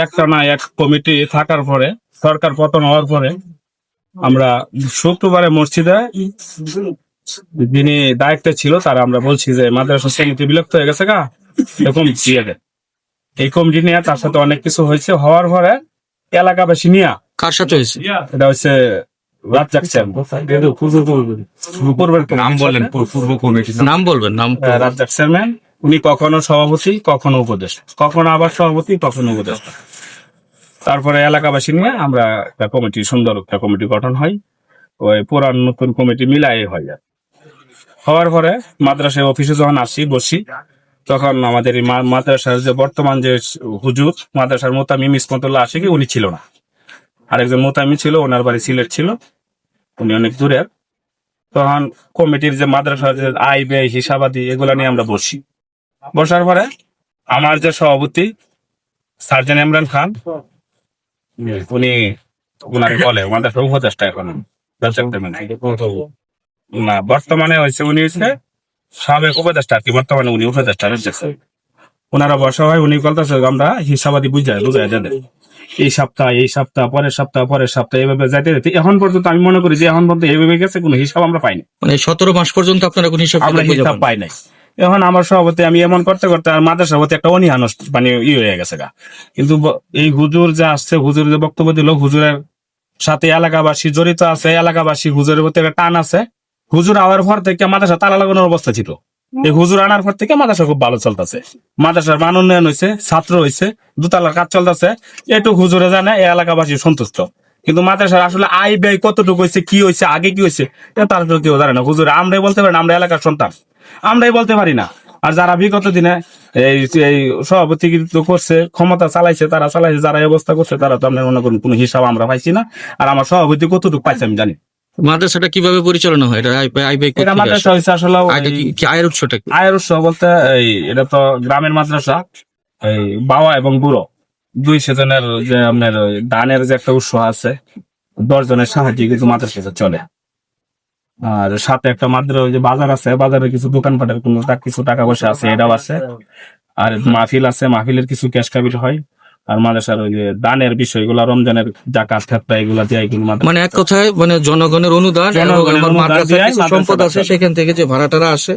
একটা না এক কমিটি থাকার পরে, সরকার পতন হওয়ার পরে আমরা শুক্রবারে মসজিদে যিনি দায়িত্বে ছিল তারা আমরা বলছি যে মাদ্রাসা সমিতি বিলুপ্ত হয়ে গেছে গা, এরকম দিয়ে দেয়। এই কমিটি নিয়ে তার সাথে অনেক কিছু হয়েছে, হওয়ার পরে এলাকাবাসী নিয়ে কার সাথে হয়েছে? এটা হচ্ছে রাজ্জাক স্যার পূর্বের নাম বলেন, পূর্ব কমিটি নাম বলবেন, নাম। রাজ্জাক চেয়ারম্যান, উনি কখনো সভাপতি, কখনো উপদেষ্টা, কখনো আবার সভাপতি, কখনো উপদেষ্টা। তারপরে এলাকাবাসী নিয়ে আমরা একটা কমিটি, সুন্দর একটা কমিটি গঠন হয়, ওই পুরান নতুন কমিটি মিলাই হয়। আর হওয়ার পরে মাদ্রাসায় অফিসে যখন আসি বসি, তখন আমাদের এই মাদ্রাসার যে বর্তমান যে হুজুর, মাদ্রাসার মোতামিম ইসমতুল্লাহ আশিকি, উনি ছিল না। আরেকজন মোতামি ছিল, ওনার বাড়ি সিলেট ছিল, উনি অনেক দূরের। তখন কমিটির যে মাদ্রাসার যে আয় ব্যয় হিসাবাদি এগুলা নিয়ে আমরা বসি। বসার পরে আমার যে সভাপতি সার্জন ইমরান খান, উনি ওনারে বলে মাদ্রাসার উপদেষ্টা এখন না, বর্তমানে হয়েছে উনি হচ্ছে সাবেক উপদেষ্টা আর কি, বর্তমানে উনি উপদেষ্টা রয়েছে। ওনারা বসা হয়, উনি বলতেছে আমরা হিসাবাদি বুঝাই দেন এই সপ্তাহ পরের সপ্তাহ এইভাবে যাইতে যেতে এখন পর্যন্ত আমি মনে করি যে এখন পর্যন্ত এইভাবে গেছে, কোনো হিসাব আমরা পাইনি। মানে 17 মাস পর্যন্ত আপনারা কোন হিসাব আমরা হিসাব পাই নাই। এখন আমার সভাপতি আমি এমন করতে করতে আর মাদ্রাসার প্রতি একটা অনীহা মানে হয়ে গেছে গা। কিন্তু এই হুজুর যে আসছে, হুজুর যে বক্তব্য দিল, হুজুরের সাথে এলাকাবাসী জড়িত আছে, এলাকাবাসী হুজুরের প্রতি একটা টান আছে। হুজুর আওয়ার পর থেকে মাদ্রাসা তালা লাগানোর অবস্থা ছিল, এই হুজুর আনার পর থেকে মাদ্রাসা খুব ভালো চলতেছে, মাদ্রাসার মান উন্নয়ন হয়েছে, ছাত্র হয়েছে, দোতলার কাজ চলতেছে, এটুকু হুজুরে জানে, এই এলাকাবাসী সন্তুষ্ট। কিন্তু মাদ্রাসার আসলে আয় ব্যয় কতটুকু হয়েছে, কি হয়েছে, আগে কি হয়েছে, তার কেউ জানে না। হুজুর আমরাই বলতে পারি না, আমরা এলাকার সন্তান, আমরাই বলতে পারি না। আর যারা বিগত দিনে এই সভাপতি করছে, ক্ষমতা চালাইছে, তারা চালাইছে, যারা এই অবস্থা করছে, তারা তো আপনার মনে করুন কোনো হিসাব আমরা পাইছি না। আর আমার সভাপতি কতটুকু পাইছে আমি জানি। মাদ্রাসাটা কিভাবে পরিচালনা হয়? এটা আয় ব্যয় এটা মাদ্রাসা হয়েছে আসলে কি আয়ের উৎসটা কি? আয়ের উৎস বলতে এটা তো গ্রামের মাদ্রাসা, এই বাবা এবং বুড়ো দুই সেজনের যে আপনার দানের যে একটা উৎস আছে, 10 জনের সাহায্যে কিন্তু মাদ্রাসা চলে। আর সাথে একটা মাদ্রাসা ওই যে বাজার আছে, বাজারে কিছু দোকানপাটের কোনো কিছু টাকা পয়সা আছে, এটাও আছে। আর মাহফিল আছে, মাহফিলের কিছু ক্যাশ কাবির হয়। আর মাদ্রাসার ওই যে দানের বিষয়গুলো, রমজানের জাকাত ফেতরা এগুলা দিয়ে মানে এক কথায় মানে জনগণের অনুদান, জনগণের অনুদান মাদ্রাসার দিয়ে কিছু সম্পদ আছে, সেখান থেকে যে ভাড়াটারা আসে